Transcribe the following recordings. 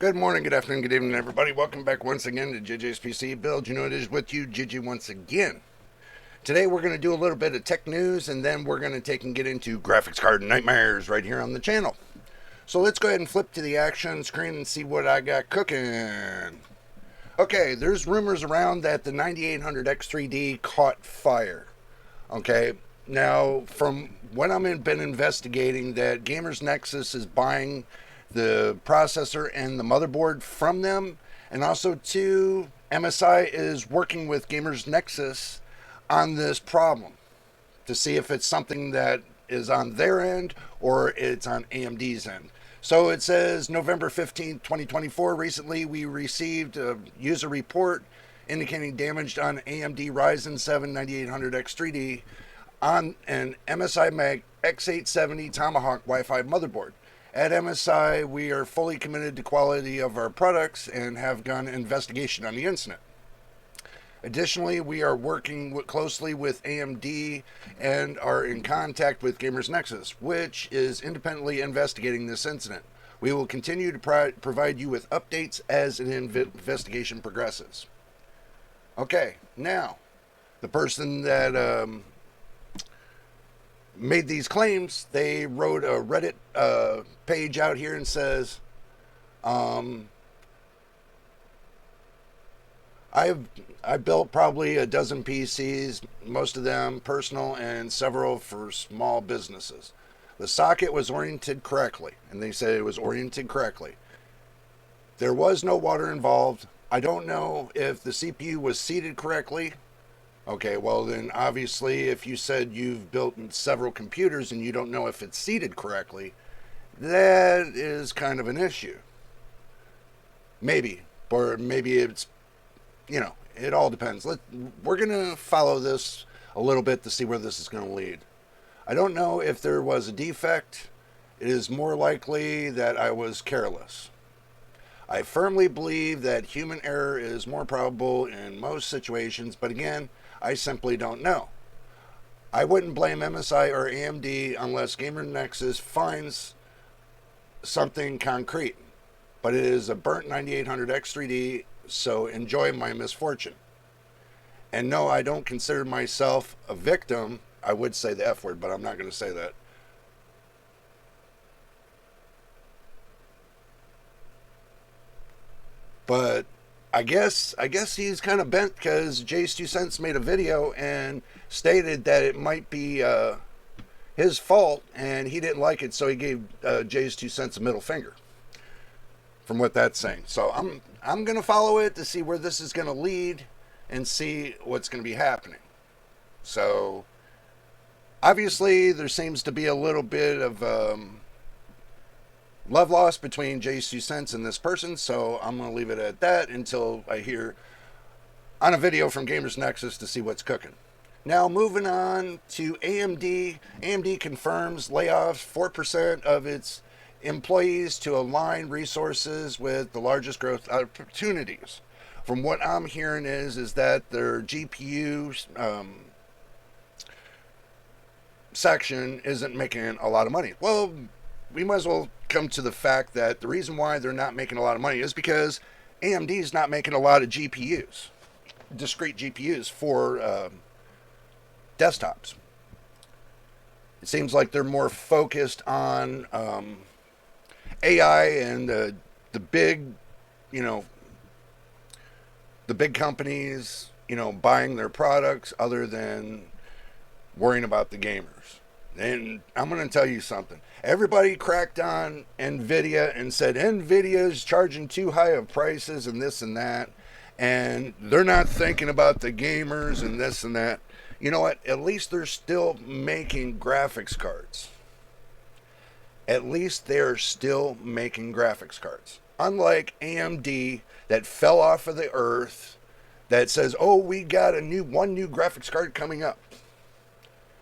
Good morning, good afternoon, good evening, everybody. Welcome back once again to JJ's PC Build. You know it is with you, JJ, once again. Today we're going to do a little bit of tech news, and then we're going to take and get into graphics card nightmares right here on the channel. So let's go ahead and flip to the action screen and see what I got cooking. Okay, there's rumors around that the 9800X3D caught fire. Okay, now from what I've been investigating, that Gamers Nexus is buying the processor and the motherboard from them, and also too, MSI is working with Gamers Nexus on this problem to see if it's something that is on their end or it's on AMD's end. So it says November 15th, 2024. Recently, we received a user report indicating damage on AMD Ryzen 7 9800X3D on an MSI Mag X870 Tomahawk Wi-Fi motherboard. At MSI, we are fully committed to quality of our products and have done an investigation on the incident. Additionally, we are working closely with AMD and are in contact with Gamers Nexus, which is independently investigating this incident. We will continue to provide you with updates as an investigation progresses. Okay, now, the person that made these claims, they wrote a Reddit page out here and says, I built probably a dozen PCs, most of them personal and several for small businesses. The socket was oriented correctly, and they said it was oriented correctly. There was no water involved. I don't know if the CPU was seated correctly. Okay, well then obviously if you said you've built several computers and you don't know if it's seated correctly, that is kind of an issue. Maybe. Or maybe it's, it all depends. We're going to follow this a little bit to see where this is going to lead. I don't know if there was a defect. It is more likely that I was careless. I firmly believe that human error is more probable in most situations, but again, I simply don't know. I wouldn't blame MSI or AMD unless Gamer Nexus finds something concrete. But it is a burnt 9800X3D, so enjoy my misfortune. And no, I don't consider myself a victim. I would say the F word, but I'm not going to say that. But I guess he's kind of bent because Jay's 2 Cents made a video and stated that it might be his fault, and he didn't like it, so he gave Jay's 2 Cents a middle finger. From what that's saying, so I'm gonna follow it to see where this is gonna lead and see what's gonna be happening. So obviously there seems to be a little bit of love lost between Jay's 2 Cents and this person, so I'm going to leave it at that until I hear on a video from Gamers Nexus to see what's cooking. Now, moving on to AMD. AMD confirms layoffs 4% of its employees to align resources with the largest growth opportunities. From what I'm hearing is that their GPU section isn't making a lot of money. Well, we might as well come to the fact that the reason why they're not making a lot of money is because AMD is not making a lot of GPUs, discrete GPUs for desktops. It seems like they're more focused on AI and the big, the big companies, buying their products other than worrying about the gamers. And I'm going to tell you something. Everybody cracked on NVIDIA and said NVIDIA is charging too high of prices and this and that. And they're not thinking about the gamers and this and that. You know what? At least they're still making graphics cards. At least they're still making graphics cards. Unlike AMD that fell off of the earth that says, oh, we got one new graphics card coming up.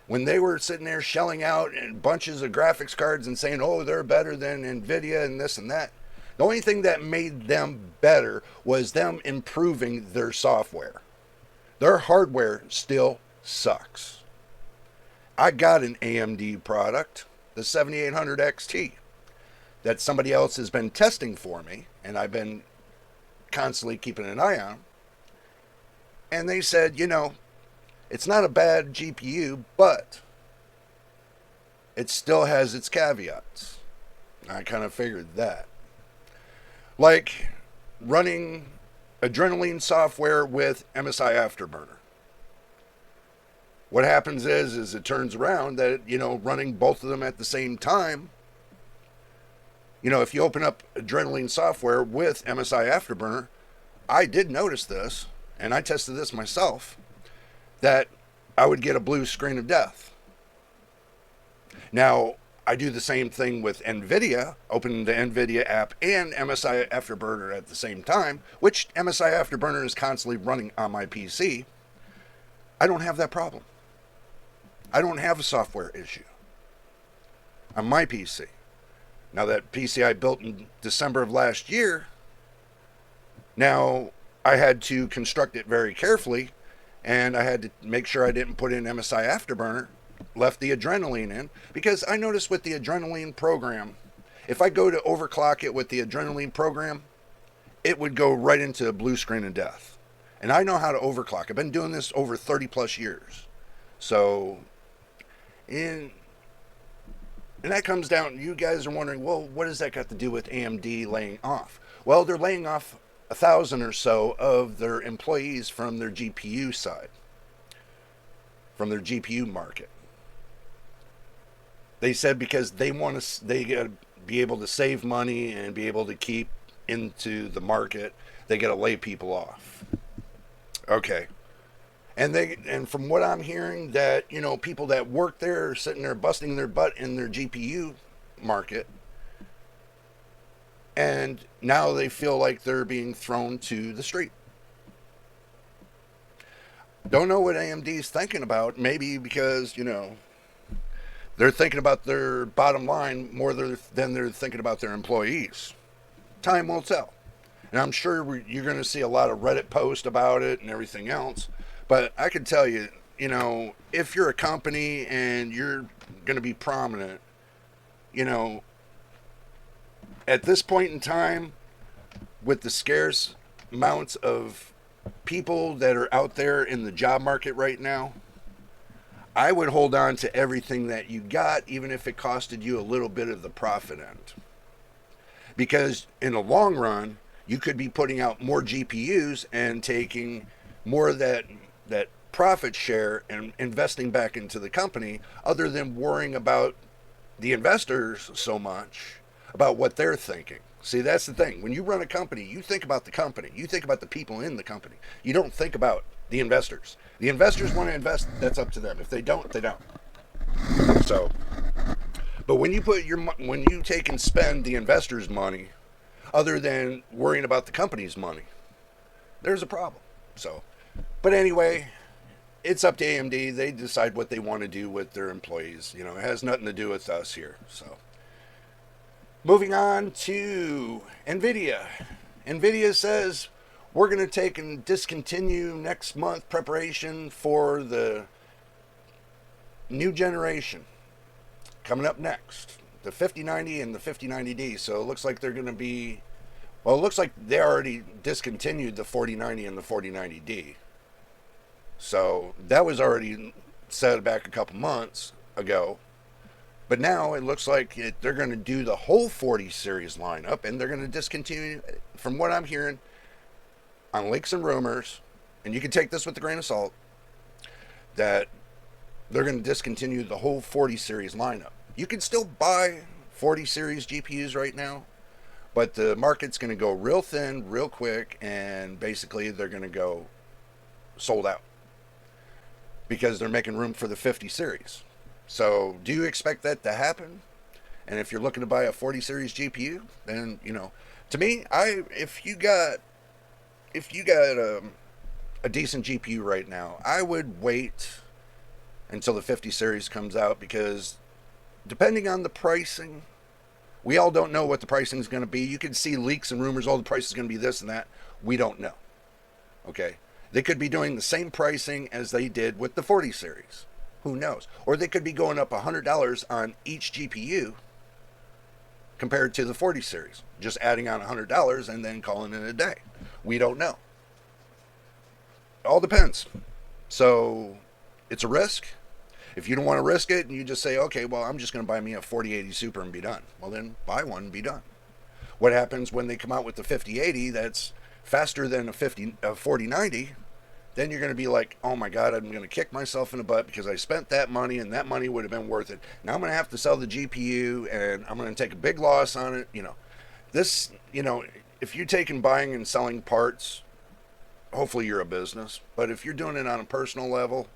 When they were sitting there shelling out bunches of graphics cards and saying, oh, they're better than NVIDIA and this and that. The only thing that made them better was them improving their software. Their hardware still sucks. I got an AMD product, the 7800 XT. that somebody else has been testing for me, and I've been constantly keeping an eye on. And they said, it's not a bad GPU, but it still has its caveats. I kind of figured that. Like running Adrenaline software with MSI Afterburner. What happens is it turns around that, running both of them at the same time, if you open up Adrenaline software with MSI Afterburner, I did notice this, and I tested this myself, that I would get a blue screen of death. Now, I do the same thing with NVIDIA, open the NVIDIA app and MSI Afterburner at the same time, which MSI Afterburner is constantly running on my PC. I don't have that problem. I don't have a software issue on my PC. Now, that PC I built in December of last year, now I had to construct it very carefully, and I had to make sure I didn't put in MSI Afterburner, left the Adrenaline in, because I noticed with the Adrenaline program, if I go to overclock it with the Adrenaline program, it would go right into a blue screen of death. And I know how to overclock. I've been doing this over 30 plus years. So, and that comes down, you guys are wondering, well, what does that got to do with AMD laying off? Well, they're laying off 1,000 or so of their employees from their GPU side, from their GPU market. They said because they got to be able to save money and be able to keep into the market, they got to lay people off. Okay. And from what I'm hearing, that, people that work there are sitting there busting their butt in their GPU market. And now they feel like they're being thrown to the street. Don't know what AMD's thinking about. Maybe because, they're thinking about their bottom line more than they're thinking about their employees. Time will tell. And I'm sure you're going to see a lot of Reddit posts about it and everything else. But I can tell you, if you're a company and you're going to be prominent, at this point in time, with the scarce amounts of people that are out there in the job market right now, I would hold on to everything that you got, even if it costed you a little bit of the profit end. Because in the long run, you could be putting out more GPUs and taking more of that profit share and investing back into the company, other than worrying about the investors so much about what they're thinking. See, that's the thing. When you run a company, you think about the company. You think about the people in the company. You don't think about the investors. The investors want to invest, that's up to them. If they don't, they don't. So, but when you take and spend the investors' money, other than worrying about the company's money, there's a problem. So, but anyway, it's up to AMD. They decide what they want to do with their employees. It has nothing to do with us here. So, moving on to NVIDIA. NVIDIA says we're going to take and discontinue next month preparation for the new generation coming up next, the 5090 and the 5090D. So it looks like they're going to be, well, it looks like they already discontinued the 4090 and the 4090D. So that was already set back a couple months ago. But now it looks like they're going to do the whole 40 series lineup, and they're going to discontinue, from what I'm hearing on leaks and rumors, and you can take this with a grain of salt, that they're going to discontinue the whole 40 series lineup. You can still buy 40 series GPUs right now, but the market's going to go real thin, real quick, and basically they're going to go sold out because they're making room for the 50 series. So, do you expect that to happen? And if you're looking to buy a 40 series GPU, then, to me, if you got a decent GPU right now, I would wait until the 50 series comes out, because depending on the pricing, we all don't know what the pricing is going to be. You can see leaks and rumors, the price is going to be this and that. We don't know. Okay? They could be doing the same pricing as they did with the 40 series. Who knows? Or they could be going up $100 on each GPU compared to the 40 series. Just adding on $100 and then calling it a day. We don't know. It all depends. So it's a risk. If you don't want to risk it and you just say, okay, well, I'm just going to buy me a 4080 Super and be done. Well, then buy one and be done. What happens when they come out with the 5080 that's faster than a 4090? Then you're going to be like, oh my God, I'm going to kick myself in the butt because I spent that money and that money would have been worth it. Now I'm going to have to sell the GPU and I'm going to take a big loss on it. If you're taking buying and selling parts, hopefully you're a business. But if you're doing it on a personal level,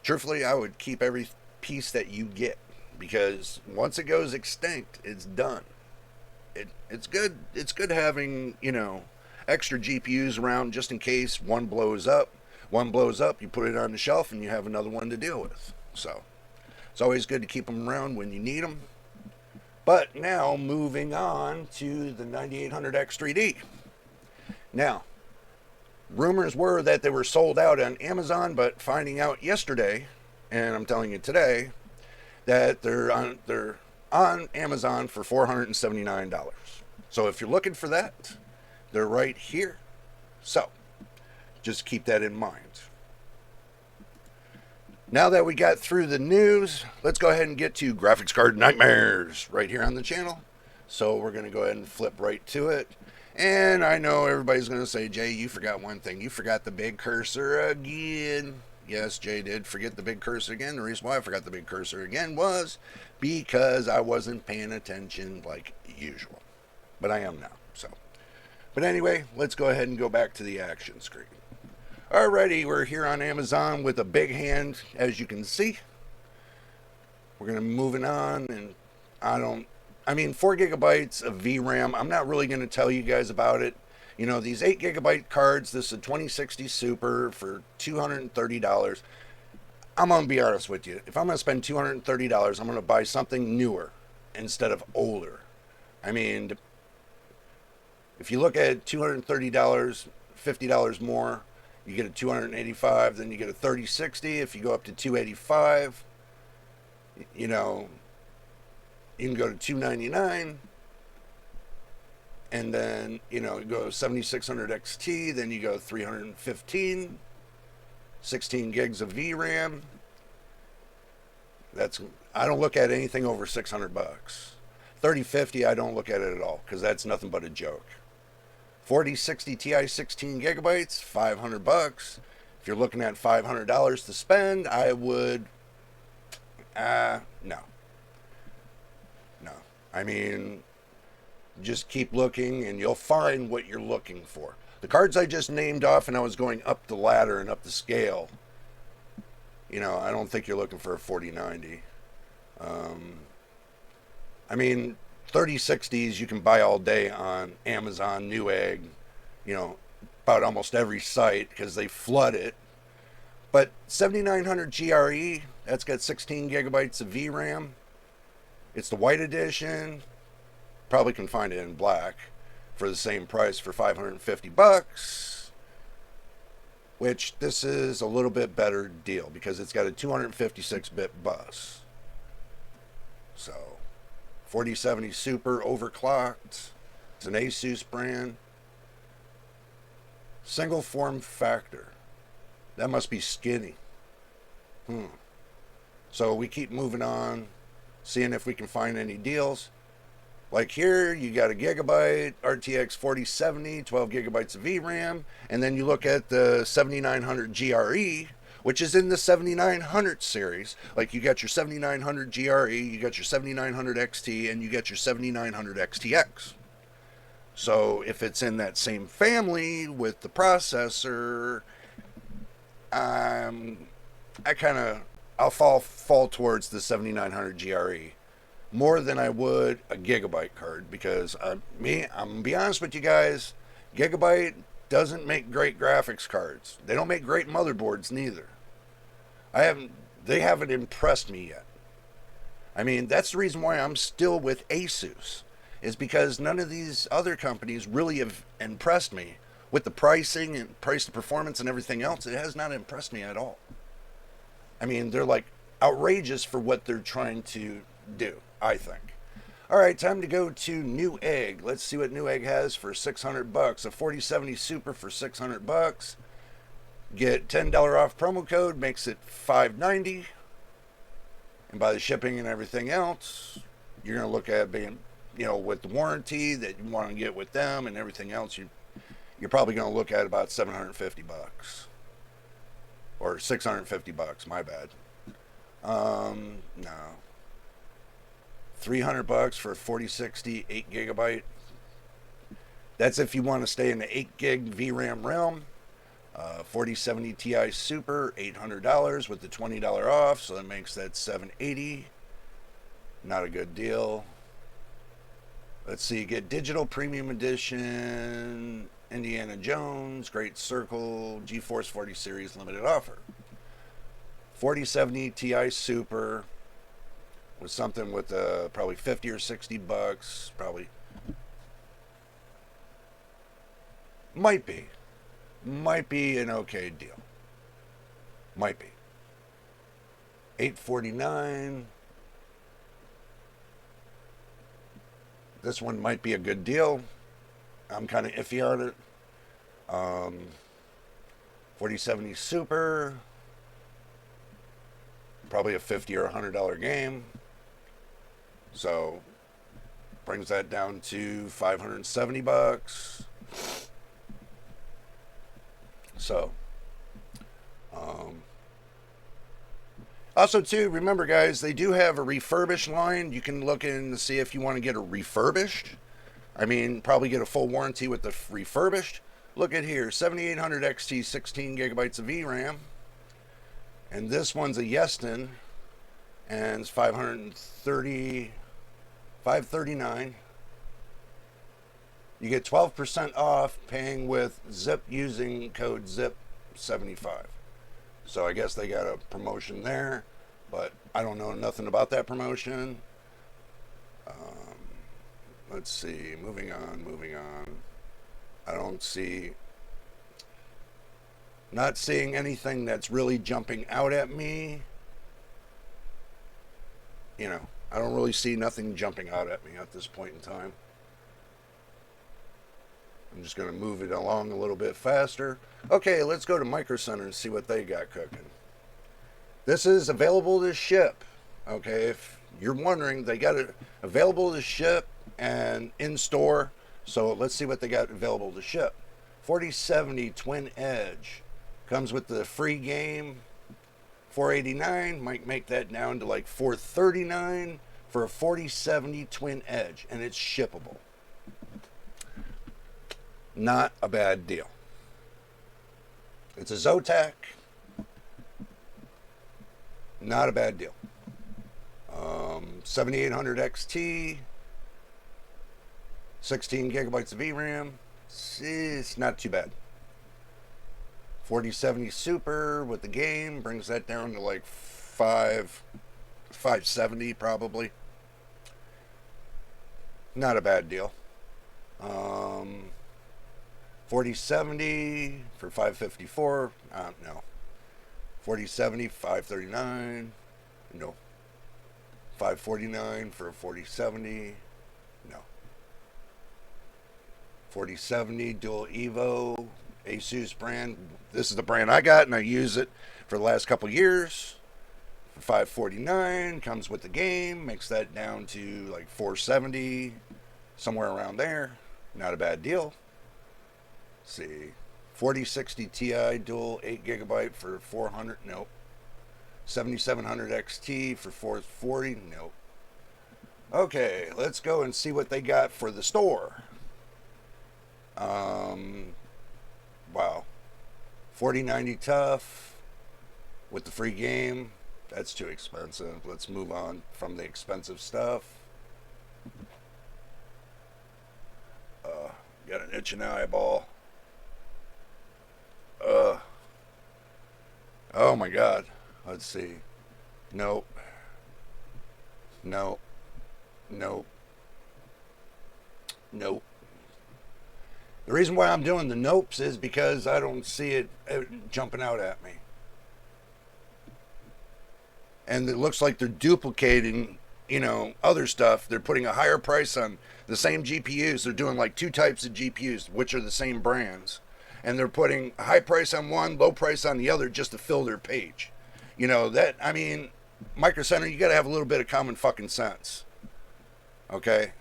truthfully, I would keep every piece that you get because once it goes extinct, it's done. It's good. It's good having, extra GPUs around just in case one blows up. One blows up, you put it on the shelf and you have another one to deal with. So it's always good to keep them around when you need them. But now moving on to the 9800X3D. Now, rumors were that they were sold out on Amazon, but finding out yesterday, and I'm telling you today, that they're on Amazon for $479. So if you're looking for that, they're right here. So just keep that in mind. Now that we got through the news, let's go ahead and get to graphics card nightmares right here on the channel. So we're going to go ahead and flip right to it. And I know everybody's going to say, Jay, you forgot one thing. You forgot the big cursor again. Yes, Jay did forget the big cursor again. The reason why I forgot the big cursor again was because I wasn't paying attention like usual. But I am now. But anyway, let's go ahead and go back to the action screen. Alrighty, we're here on Amazon with a big hand, as you can see. We're going to moving on, and 4 gigabytes of VRAM. I'm not really going to tell you guys about it. These 8 gigabyte cards, this is a 2060 Super for $230. I'm going to be honest with you. If I'm going to spend $230, I'm going to buy something newer instead of older. If you look at $230, $50 more, you get a $285, then you get a 3060. If you go up to $285, you can go to $299, and then, you go 7600 XT, then you go 315, 16 gigs of VRAM. I don't look at anything over $600. 3050, I don't look at it at all, because that's nothing but a joke. 4060 Ti 16 gigabytes, $500. If you're looking at $500 to spend, I would, no. Just keep looking and you'll find what you're looking for. The cards I just named off and I was going up the ladder and up the scale, I don't think you're looking for a 4090. 3060s you can buy all day on Amazon, Newegg, about almost every site because they flood it. But 7900 GRE, that's got 16 gigabytes of VRAM. It's the white edition. Probably can find it in black for the same price for $550. Which this is a little bit better deal because it's got a 256-bit bus. So 4070 Super overclocked. It's an Asus brand. Single form factor. That must be skinny. So we keep moving on, seeing if we can find any deals. Like here, you got a gigabyte RTX 4070, 12 gigabytes of VRAM, and then you look at the 7900 GRE, which is in the 7900 series. Like you got your 7900 GRE, you got your 7900 XT, and you got your 7900 XTX. So if it's in that same family with the processor, I'll fall towards the 7900 GRE more than I would a gigabyte card because I'm gonna be honest with you guys, Gigabyte doesn't make great graphics cards. They don't make great motherboards neither. They haven't impressed me yet. That's the reason why I'm still with Asus, is because none of these other companies really have impressed me with the pricing and price to performance and everything else. It has not impressed me at all. They're like outrageous for what they're trying to do, I think. All right, time to go to Newegg. Let's see what Newegg has for $600. A 4070 Super for $600. Get $10 off promo code, makes it $590. And by the shipping and everything else, you're going to look at being, with the warranty that you want to get with them and everything else, you're probably going to look at about $750 or $650. My bad. No. $300 for 4060 8 gigabyte. That's if you want to stay in the 8 gig VRAM realm. 4070 Ti Super, $800 with the $20 off, so that makes that $780. Not a good deal. Let's see, get Digital Premium Edition, Indiana Jones, Great Circle, GeForce 40 Series limited offer. 4070 Ti Super with something with probably $50 or $60, probably. Might be an okay deal. Might be. $849. This one might be a good deal. I'm kind of iffy on it. 4070 Super. Probably a $50 or $100 game. So brings that down to $570. So, also too, remember guys, they do have a refurbished line. You can look in to see if you want to get a refurbished. I mean, probably get a full warranty with the refurbished. Look at here, 7800 XT, 16 gigabytes of VRAM. And this one's a Yeston, and it's $539. You get 12% off paying with Zip using code ZIP75. So I guess they got a promotion there, but I don't know nothing about that promotion. Let's see, moving on. I don't see, not seeing anything that's really jumping out at me. I don't really see nothing jumping out at me at this point in time. I'm just going to move it along a little bit faster. Okay, let's go to Micro Center and see what they got cooking. This is available to ship. Okay, if you're wondering, they got it available to ship and in store. So let's see what they got available to ship. 4070 Twin Edge comes with the free game. $489, might make that down to like $439 for a 4070 Twin Edge, and it's shippable. Not a bad deal. It's a Zotac. Not a bad deal. 7800 XT, 16 gigabytes of VRAM. It's not too bad. 4070 Super with the game brings that down to like $570 probably. Not a bad deal. 4070 for $554. No. 4070 $539. No. $549 for a 4070. No. 4070 Dual Evo, Asus brand. This is the brand I got, and I use it for the last couple years. For $549, comes with the game, makes that down to like $470, somewhere around there. Not a bad deal. Let's see, 4060 Ti Dual 8 gigabyte for $400. Nope. 7700 XT for $440. Nope. Okay, let's go and see what they got for the store. Wow. 4090 Tough with the free game. That's too expensive. Let's move on from the expensive stuff. Got an itching eyeball. Oh my God. Let's see. Nope. Nope. Nope. Nope. The reason why I'm doing the nopes is because I don't see it jumping out at me. And it looks like they're duplicating other stuff. They're putting a higher price on the same GPUs. They're doing like two types of GPUs, which are the same brands. And they're putting a high price on one, low price on the other just to fill their page. Micro Center, you got to have a little bit of common fucking sense. Okay?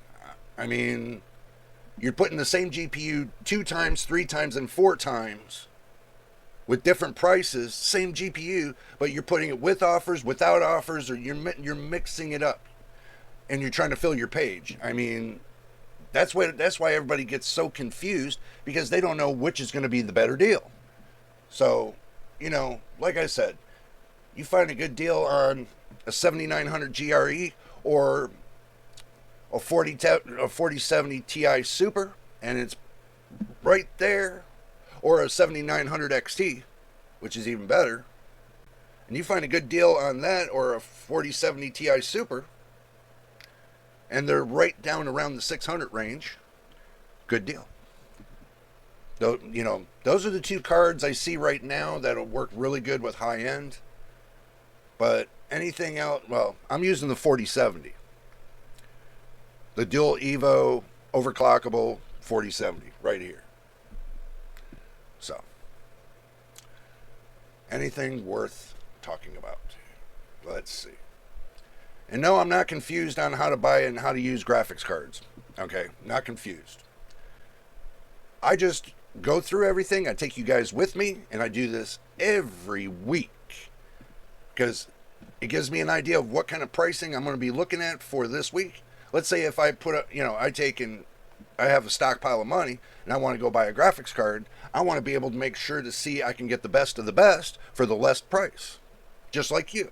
You're putting the same GPU 2 times, 3 times, and 4 times with different prices, same GPU, but you're putting it with offers, without offers, or you're mixing it up, and you're trying to fill your page. That's why everybody gets so confused, because they don't know which is going to be the better deal. So, like I said, you find a good deal on a 7900 GRE or a 4070 Ti Super, and it's right there, or a 7900 XT, which is even better, and you find a good deal on that, or a 4070 Ti Super, and they're right down around the 600 range, good deal. Those are the 2 cards I see right now that'll work really good with high end. But anything else, well, I'm using the 4070. The dual Evo overclockable 4070 right here. So, anything worth talking about? Let's see. And no, I'm not confused on how to buy and how to use graphics cards. Okay, not confused. I just go through everything. I take you guys with me, and I do this every week, because it gives me an idea of what kind of pricing I'm going to be looking at for this week. Let's say if I put I have a stockpile of money and I want to go buy a graphics card, I want to be able to make sure to see I can get the best of the best for the less price. Just like you.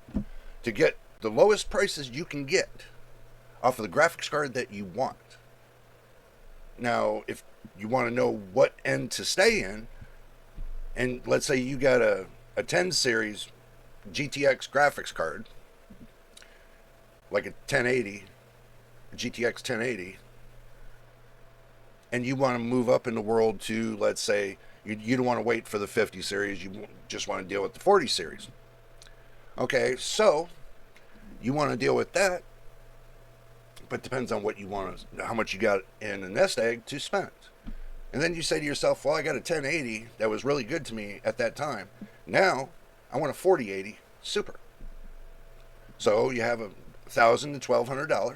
To get the lowest prices you can get off of the graphics card that you want. Now, if you want to know what end to stay in, and let's say you got a 10 series GTX graphics card, like a 1080, GTX 1080, and you want to move up in the world to, let's say, you don't want to wait for the 50 series, you just want to deal with the 40 series. Okay, so you want to deal with that, but depends on what you want to, how much you got in a nest egg to spend. And then you say to yourself, well, I got a 1080 that was really good to me at that time. Now I want a 4080 Super. So you have $1,000 to $1,200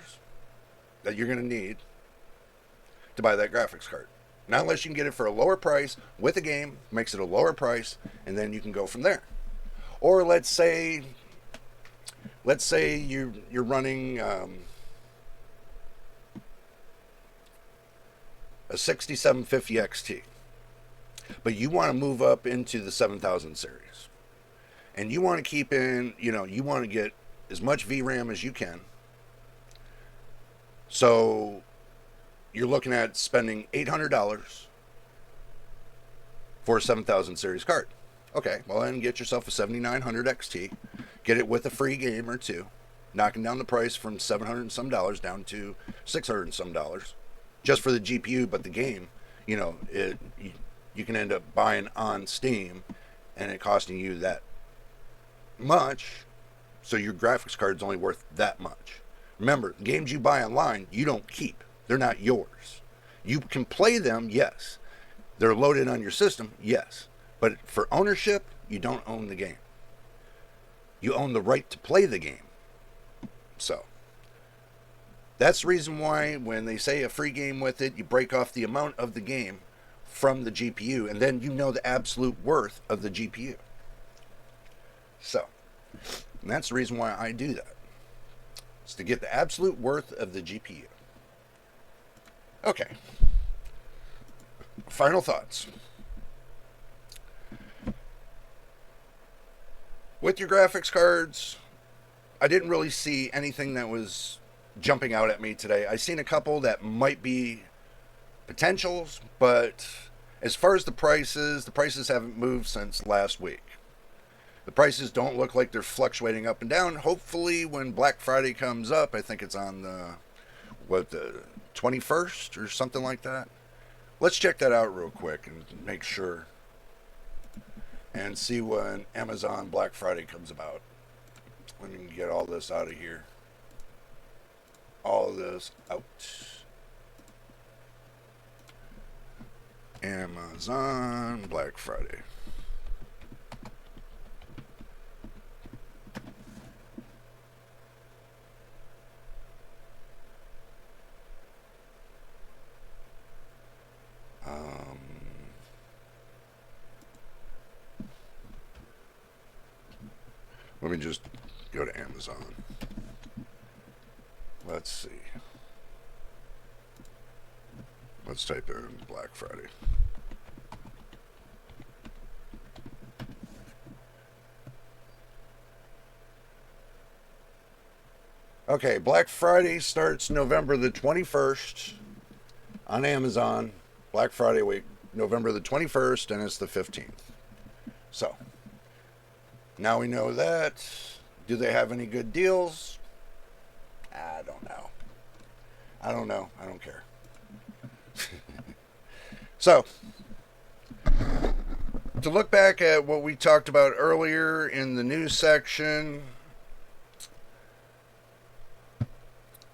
that you're going to need to buy that graphics card. Not unless you can get it for a lower price with a game, makes it a lower price, and then you can go from there. Or let's say you're running a 6750 XT, but you want to move up into the 7000 series, and you want to keep in, you want to get as much VRAM as you can. So you're looking at spending $800 for a 7000 series card. Okay, well then get yourself a 7900 XT, get it with a free game or two, knocking down the price from $700 and some down to $600 and some, just for the GPU. But the game, you can end up buying on Steam and it costing you that much, so your graphics card's only worth that much. Remember, games you buy online, you don't keep. They're not yours. You can play them, yes. They're loaded on your system, yes. But for ownership, you don't own the game. You own the right to play the game. So, that's the reason why when they say a free game with it, you break off the amount of the game from the GPU, and then you know the absolute worth of the GPU. So, and that's the reason why I do that. It's to get the absolute worth of the GPU. Okay. Final thoughts. With your graphics cards, I didn't really see anything that was jumping out at me today. I seen a couple that might be potentials, but as far as the prices haven't moved since last week. The prices don't look like they're fluctuating up and down. Hopefully when Black Friday comes up, I think it's on the 21st or something like that. Let's check that out real quick and make sure, and see when Amazon Black Friday comes about. Let me get all this out of here. all of this out. Amazon Black Friday. Let me just go to Amazon. Let's see. Let's type in Black Friday. Okay, Black Friday starts November the 21st on Amazon. Black Friday week, November the 21st, and it's the 15th. So, now we know that. Do they have any good deals? I don't know. I don't know. I don't care. So, to look back at what we talked about earlier in the news section,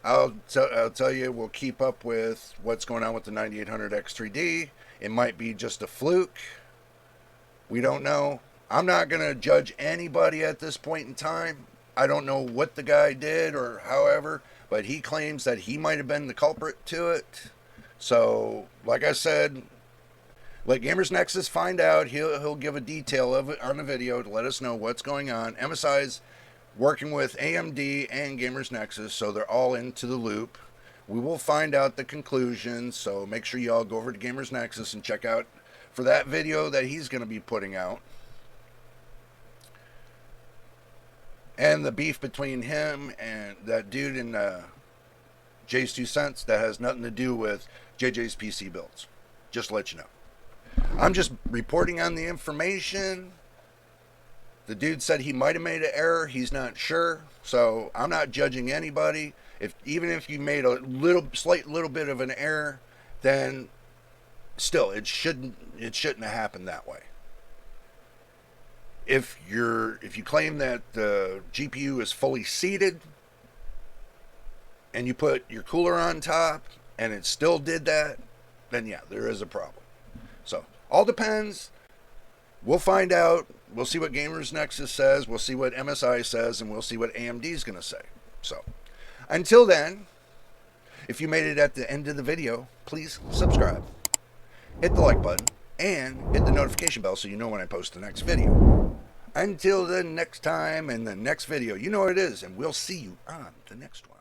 I'll tell you, we'll keep up with what's going on with the 9800 X3D. It might be just a fluke. We don't know. I'm not going to judge anybody at this point in time. I don't know what the guy did or however, but he claims that he might have been the culprit to it. So, like I said, let Gamers Nexus find out. He'll give a detail of it on the video to let us know what's going on. MSI's working with AMD and Gamers Nexus, so they're all into the loop. We will find out the conclusion, so make sure you all go over to Gamers Nexus and check out for that video that he's going to be putting out. And the beef between him and that dude in Jay's 2 cents, that has nothing to do with JJ's PC builds. Just to let you know. I'm just reporting on the information. The dude said he might have made an error. He's not sure. So I'm not judging anybody. Even if you made a slight little bit of an error, then still it shouldn't have happened that way. If you claim that the GPU is fully seated and you put your cooler on top and it still did that, then yeah, there is a problem. So, all depends. We'll find out. We'll see what Gamers Nexus says. We'll see what MSI says, and we'll see what AMD is going to say. So, until then, if you made it at the end of the video, please subscribe, hit the like button, and hit the notification bell so you know when I post the next video. Until the next time and the next video, you know what it is, and we'll see you on the next one.